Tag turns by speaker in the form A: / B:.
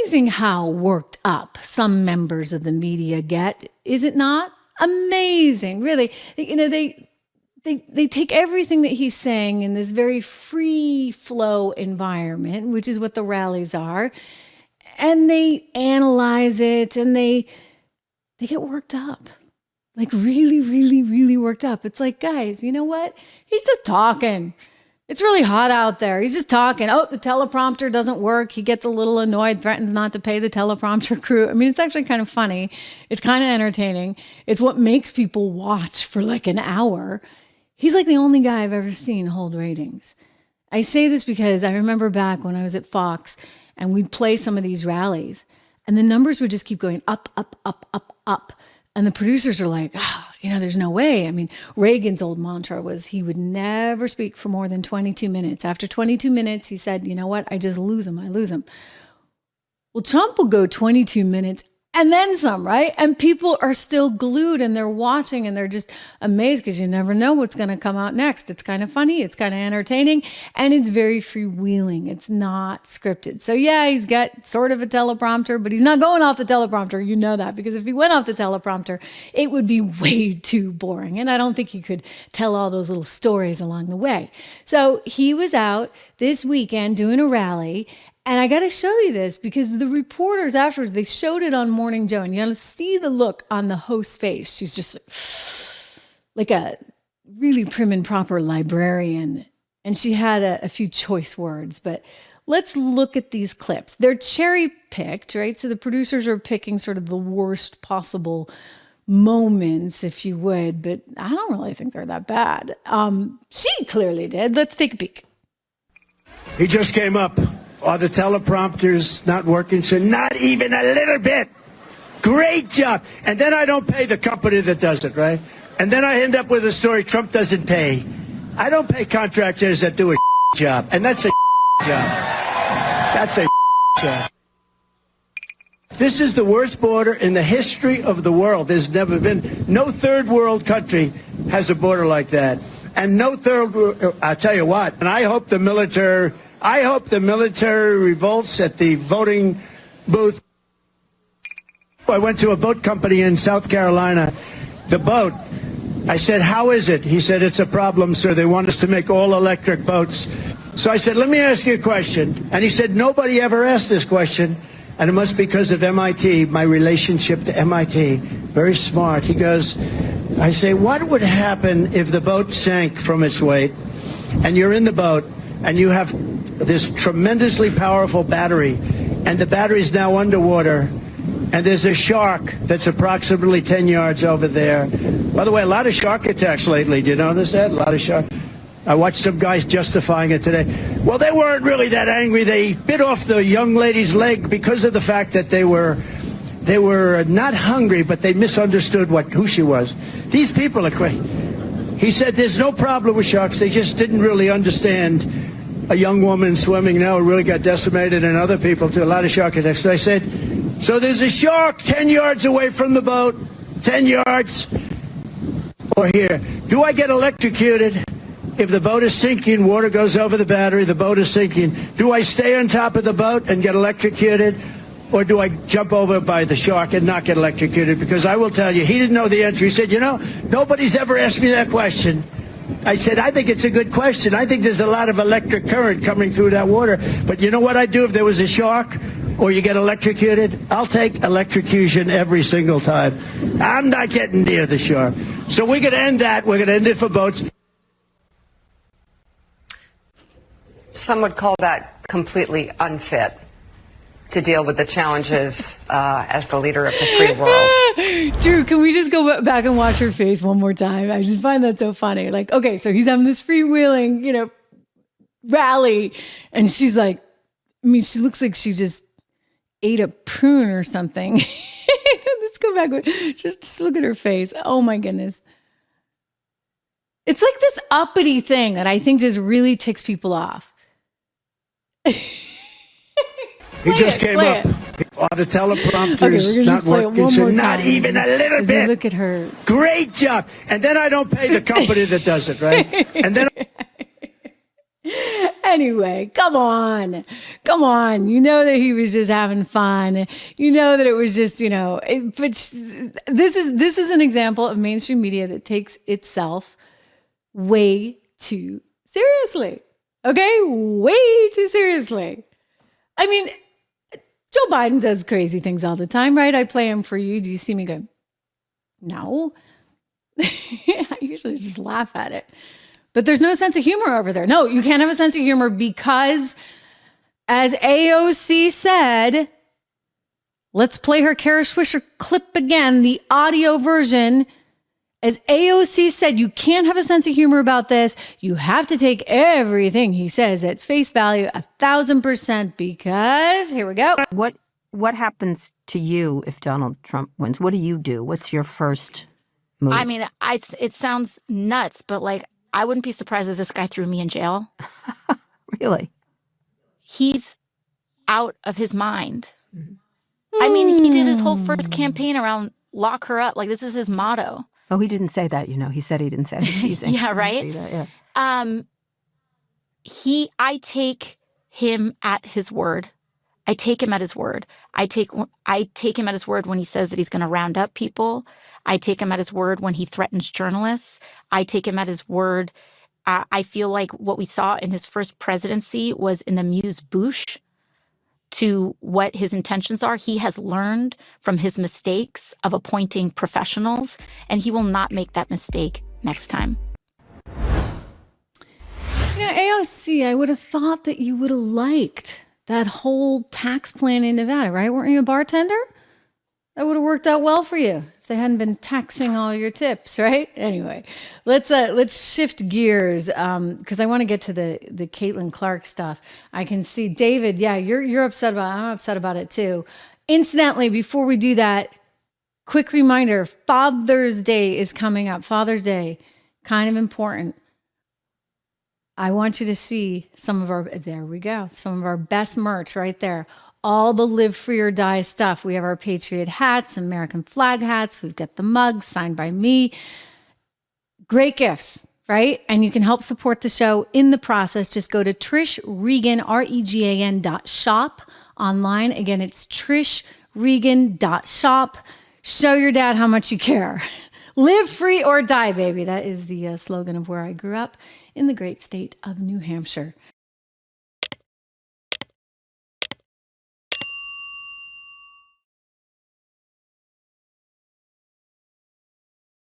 A: amazing how worked up some members of the media get, is it not? Amazing, really. You know, they take everything that he's saying in this very free flow environment, which is what the rallies are, and they analyze it and they get worked up. Like really, really, really worked up. It's like, guys, you know what? He's just talking. It's really hot out there. He's just talking. Oh, the teleprompter doesn't work. He gets a little annoyed, threatens not to pay the teleprompter crew. I mean, it's actually kind of funny. It's kind of entertaining. It's what makes people watch for like an hour. He's like the only guy I've ever seen hold ratings. I say this because I remember back when I was at Fox and we'd play some of these rallies and the numbers would just keep going up, up, up, up, up. And the producers are like, oh, you know, there's no way. I mean, Reagan's old mantra was he would never speak for more than 22 minutes. After 22 minutes, he said, you know what? I just lose him. I lose him. Well, Trump will go 22 minutes and then some, right? And people are still glued and they're watching and they're just amazed because you never know what's going to come out next. It's kind of funny. It's kind of entertaining and it's very freewheeling. It's not scripted. So yeah, he's got sort of a teleprompter, but he's not going off the teleprompter. You know that because if he went off the teleprompter, it would be way too boring. And I don't think he could tell all those little stories along the way. So he was out this weekend doing a rally. And I got to show you this because the reporters afterwards, they showed it on Morning Joe and you got to see the look on the host's face. She's just like a really prim and proper librarian. And she had a few choice words, but let's look at these clips. They're cherry picked, right? So the producers are picking sort of the worst possible moments, if you would, but I don't really think they're that bad. She clearly did. Let's take a peek.
B: He just came up. Are the teleprompters not working? So not even a little bit. Great job. And then I don't pay the company that does it, right? And then I end up with a story Trump doesn't pay. I don't pay contractors that do a job. And that's a job. That's a job. This is the worst border in the history of the world. There's never been. No third world country has a border like that. And no third, I'll tell you what, and I hope the military revolts at the voting booth. I went to a boat company in South Carolina. The boat, I said, how is it? He said, it's a problem, sir. They want us to make all electric boats. So I said, let me ask you a question. And he said, nobody ever asked this question. And it must be because of MIT, my relationship to MIT. Very smart. He goes, I say, what would happen if the boat sank from its weight and you're in the boat and you have this tremendously powerful battery and the battery is now underwater and there's a shark that's approximately 10 yards over there. By the way, a lot of shark attacks lately. Do you notice that? A lot of shark. I watched some guys justifying it today. Well, they weren't really that angry. They bit off the young lady's leg because of the fact that they were not hungry, but they misunderstood who she was. These people are crazy. He said there's no problem with sharks. They just didn't really understand a young woman swimming now really got decimated and other people too. A lot of shark attacks. So I said, so there's a shark 10 yards away from the boat, 10 yards, or here. Do I get electrocuted? If the boat is sinking, water goes over the battery, the boat is sinking. Do I stay on top of the boat and get electrocuted? Or do I jump over by the shark and not get electrocuted? Because I will tell you, he didn't know the answer. He said, you know, nobody's ever asked me that question. I said, I think it's a good question. I think there's a lot of electric current coming through that water. But you know what I'd do if there was a shark or you get electrocuted? I'll take electrocution every single time. I'm not getting near the shark. So we're going to end that. We're going to end it for boats.
C: Some would call that completely unfit to deal with the challenges as the leader of the free world.
A: Drew, can we just go back and watch her face one more time? I just find that so funny. Like, okay, so he's having this freewheeling, rally, and she's like, I mean, she looks like she just ate a prune or something. Let's go back. Just look at her face. Oh my goodness. It's like this uppity thing that I think just really ticks people off.
B: He just came up. Are the teleprompters not working? So not even a little bit.
A: Look at her.
B: Great job. And then I don't pay the company that does it, right? And then
A: Anyway, come on. Come on. You know that he was just having fun. You know that it was just, this is an example of mainstream media that takes itself way too seriously. Okay? Way too seriously. I mean, Joe Biden does crazy things all the time, right? I play him for you. Do you see me go, no? I usually just laugh at it. But there's no sense of humor over there. No, you can't have a sense of humor because, as AOC said, let's play her Kara Swisher clip again, the audio version. As AOC said, you can't have a sense of humor about this. You have to take everything he says at face value, 1,000%, because here we go.
D: What happens to you if Donald Trump wins? What do you do? What's your first move?
E: I mean, it sounds nuts, but like, I wouldn't be surprised if this guy threw me in jail.
D: Really?
E: He's out of his mind. I mean, he did his whole first campaign around lock her up. Like, this is his motto.
D: Oh, he didn't say that, He said he didn't say it. Teasing.
E: Yeah, right?
D: See that? Yeah.
E: I take him at his word. I take him at his word. I take him at his word when he says that he's going to round up people. I take him at his word when he threatens journalists. I take him at his word. I feel like what we saw in his first presidency was an amuse-bouche to what his intentions are. He has learned from his mistakes of appointing professionals, and he will not make that mistake next time.
A: Yeah, AOC, I would have thought that you would have liked that whole tax plan in Nevada, right? Weren't you a bartender? That would have worked out well for you if they hadn't been taxing all your tips, right? Anyway, let's shift gears because I want to get to the Caitlin Clark stuff. I can see David. Yeah, you're upset about it. I'm upset about it too. Incidentally, before we do that, quick reminder: Father's Day is coming up. Father's Day, kind of important. I want you to see some of our best merch right there. All the Live Free or Die stuff. We have our Patriot hats, American flag hats. We've got the mugs signed by me. Great gifts, right? And you can help support the show in the process. Just go to Trish Regan, REGAN.shop online. Again, it's trishregan.shop. Show your dad how much you care. Live free or die, baby. That is the slogan of where I grew up in the great state of New Hampshire.